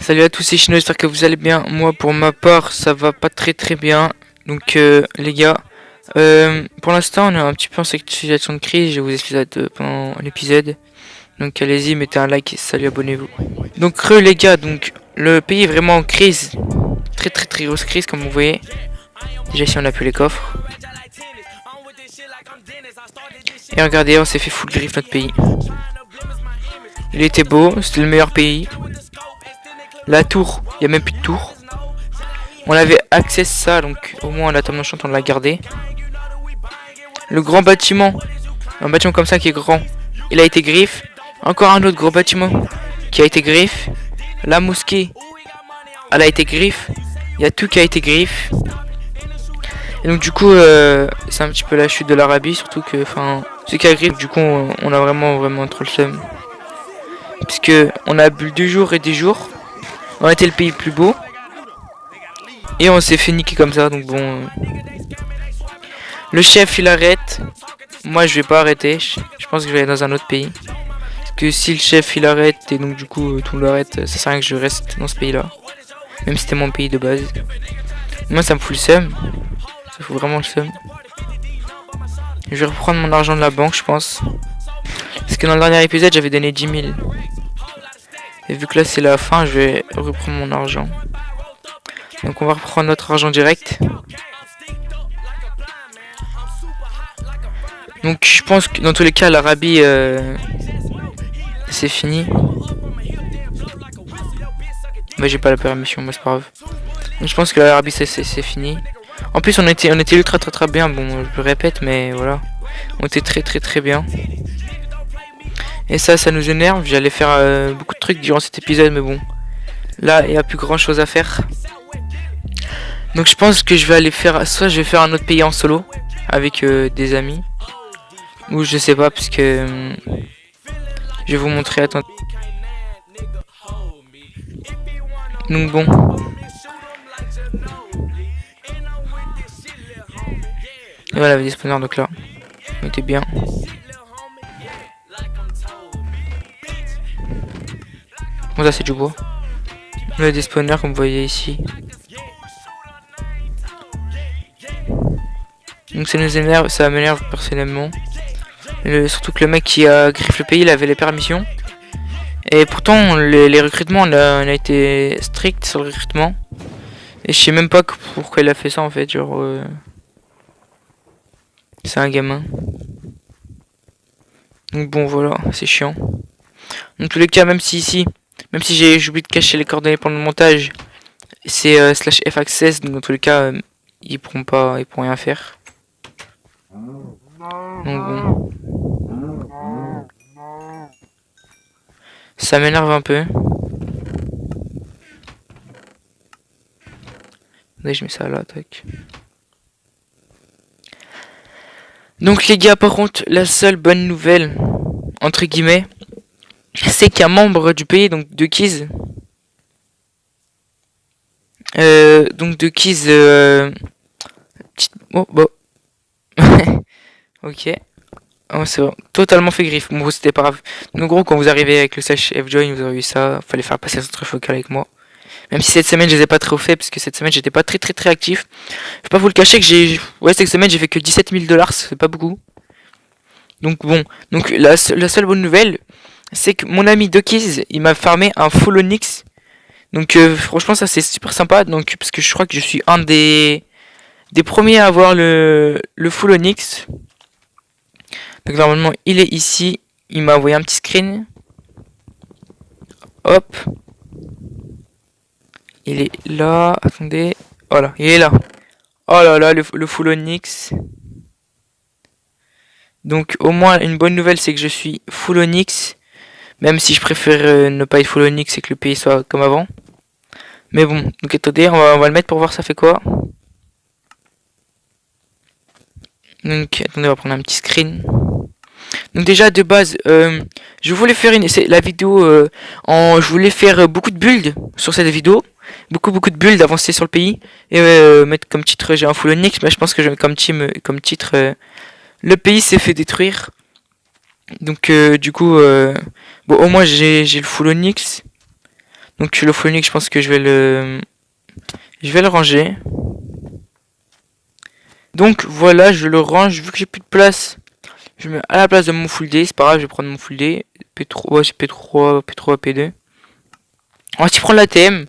Salut à tous, c'est Chino, j'espère que vous allez bien. Moi, pour ma part, ça va pas très bien. Donc, les gars, pour l'instant, on est un petit peu en situation de crise. Je vais vous expliquer ça pendant l'épisode. Donc, allez-y, mettez un like et salut, abonnez-vous. Donc, les gars, donc, le pays est vraiment en crise. Très grosse crise, comme vous voyez. Déjà, si on a plus les coffres. Et regardez, on s'est fait full griffe notre pays. Il était beau, c'était le meilleur pays. La tour, il n'y a même plus de tour. On avait accès à ça, donc au moins la table d'enchant on l'a gardé. Le grand bâtiment, un bâtiment comme ça qui est grand, il a été griffe. Encore un autre gros bâtiment qui a été griffe. La mosquée, elle a été griffe. Il y a tout qui a été griffe. Et donc du coup, c'est un petit peu la chute de l'Arabie, surtout que, enfin, ce qui a griffe, du coup, on a vraiment trop le seum. Puisque on a bu 2 jours et des jours. On a été le pays le plus beau. Et on s'est fait niquer comme ça, donc bon. Le chef il arrête. Moi je vais pas arrêter. Je pense que je vais aller dans un autre pays. Parce que si le chef il arrête et donc du coup tout l'arrête, ça sert à rien que je reste dans ce pays là. Même si c'était mon pays de base. Moi ça me fout le seum. Ça fout vraiment le seum. Je vais reprendre mon argent de la banque je pense. Parce que dans le dernier épisode j'avais donné 10 000. Et vu que là c'est la fin, je vais reprendre mon argent. Donc on va reprendre notre argent direct. Donc je pense que dans tous les cas l'Arabie c'est fini. Mais j'ai pas la permission, mais c'est pas grave. Donc je pense que l'Arabie c'est fini. En plus on était ultra très bien, bon je le répète mais voilà. On était très bien. Et ça nous énerve, j'allais faire beaucoup de trucs durant cet épisode mais bon. Là il n'y a plus grand chose à faire. Donc je pense que je vais aller faire, soit je vais faire un autre pays en solo avec des amis, ou je sais pas parce que je vais vous montrer. Attends. Donc bon. Et voilà des spawners donc là. On était bien. Bon ça c'est du bois. On a des spawners comme vous voyez ici. Donc ça nous énerve, ça m'énerve personnellement. Surtout que le mec qui a griffé le pays, il avait les permissions. Et pourtant, les recrutements, on a été strict sur le recrutement. Et je sais même pas pourquoi il a fait ça en fait, genre... C'est un gamin. Donc bon, voilà, c'est chiant. Dans tous les cas, même si j'ai oublié de cacher les coordonnées pendant le montage, c'est /faccess, donc dans tous les cas, ils pourront rien faire. Donc bon. Ça m'énerve un peu. Allez, je mets ça là, tac. Donc les gars, par contre, la seule bonne nouvelle, entre guillemets, c'est qu'un membre du pays, donc de Keys, oh, bon. Ok. Oh, c'est bon. Totalement fait griffe. Bon, c'était pas grave. Donc, gros, quand vous arrivez avec le /fjoin, vous avez eu ça. Fallait faire passer votre focal avec moi. Même si cette semaine, je les ai pas trop fait. Parce que cette semaine, j'étais pas très actif. Je vais pas vous le cacher que ouais, cette semaine, j'ai fait que 17 000 $. C'est pas beaucoup. Donc, bon. Donc, la seule bonne nouvelle, c'est que mon ami Dokiz, il m'a farmé un full onyx. Donc, franchement, ça, c'est super sympa. Donc, parce que je crois que je suis un des premiers à avoir le full onyx. Donc normalement il est ici. Il m'a envoyé un petit screen. Hop. Il est là. Attendez. Voilà, il est là. Oh là là, le full onyx. Donc au moins une bonne nouvelle c'est que je suis full onyx. Même si je préfère ne pas être full onyx et que le pays soit comme avant. Mais bon, donc attendez, on va le mettre pour voir ça fait quoi. Donc attendez, on va prendre un petit screen. Donc déjà de base, je voulais faire la vidéo je voulais faire beaucoup de builds sur cette vidéo, beaucoup de builds d'avancer sur le pays et mettre comme titre j'ai un full onyx, mais je pense que je vais mettre comme titre le pays s'est fait détruire. Donc du coup bon au moins j'ai le full onyx. Donc le phonique, je pense que je vais le ranger. Donc voilà, je le range. Vu que j'ai plus de place, je mets à la place de mon full day. C'est pas grave, je vais prendre mon full day. P3, ouais, c'est P3, P3, P2. On va aussi prendre l'ATM.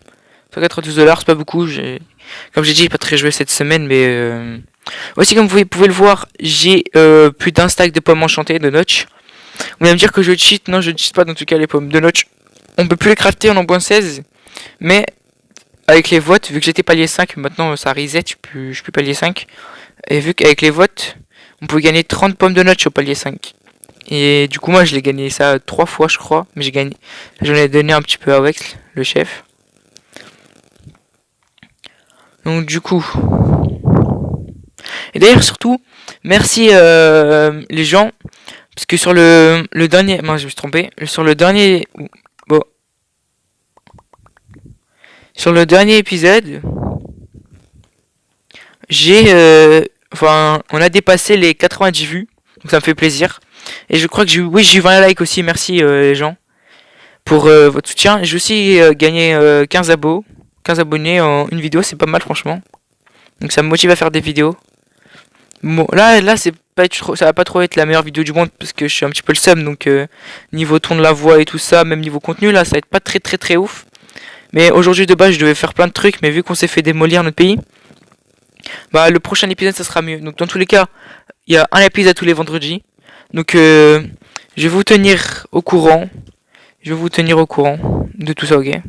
192$, c'est pas beaucoup. Comme j'ai dit, j'ai pas très joué cette semaine, mais aussi comme vous pouvez le voir, j'ai plus d'un stack de pommes enchantées de notch. On vient me dire que je cheat. Non, je ne cheat pas. Dans tout cas, les pommes de notch, on peut plus les crafter, on en boit 16. Mais avec les votes, vu que j'étais palier 5, maintenant ça reset, je suis plus palier 5. Et vu qu'avec les votes, on pouvait gagner 30 pommes de notch au palier 5. Et du coup, moi je l'ai gagné ça 3 fois, je crois. Mais j'ai gagné. J'en ai donné un petit peu à Wex, le chef. Donc du coup. Et d'ailleurs, surtout, merci les gens. Parce que sur le dernier. Non, je me suis trompé. Sur le dernier. Bon. Sur le dernier épisode. Enfin, on a dépassé les 90 vues. Donc ça me fait plaisir. Et je crois que j'ai eu 20 likes aussi. Merci les gens. Pour votre soutien. J'ai aussi gagné 15 abonnés en une vidéo. C'est pas mal, franchement. Donc ça me motive à faire des vidéos. Bon, là c'est pas ça va pas trop être la meilleure vidéo du monde parce que je suis un petit peu le seum, donc niveau ton de la voix et tout ça, même niveau contenu là, ça va être pas très ouf. Mais aujourd'hui de base je devais faire plein de trucs, mais vu qu'on s'est fait démolir notre pays, bah le prochain épisode ça sera mieux. Donc dans tous les cas, il y a un épisode tous les vendredis. Donc je vais vous tenir au courant. Je vais vous tenir au courant de tout ça, ok?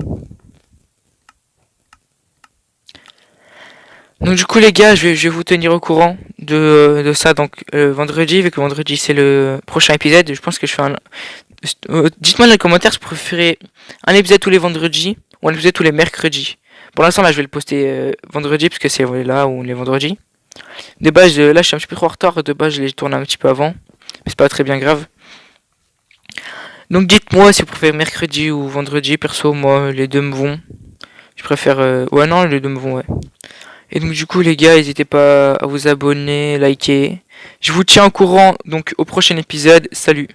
Donc du coup les gars, je vais vous tenir au courant de ça donc vendredi, vu que vendredi c'est le prochain épisode. Je pense que je fais un... dites-moi dans les commentaires si vous préférez un épisode tous les vendredis ou un épisode tous les mercredis. Pour l'instant là je vais le poster vendredi parce que c'est là où les vendredis. De base là je suis un petit peu trop en retard, de base je l'ai tourné un petit peu avant. Mais c'est pas très bien grave. Donc dites-moi si vous préférez mercredi ou vendredi. Perso moi les deux me vont. Je préfère... ouais non les deux me vont, ouais. Et donc du coup les gars, n'hésitez pas à vous abonner, liker. Je vous tiens au courant donc au prochain épisode. Salut.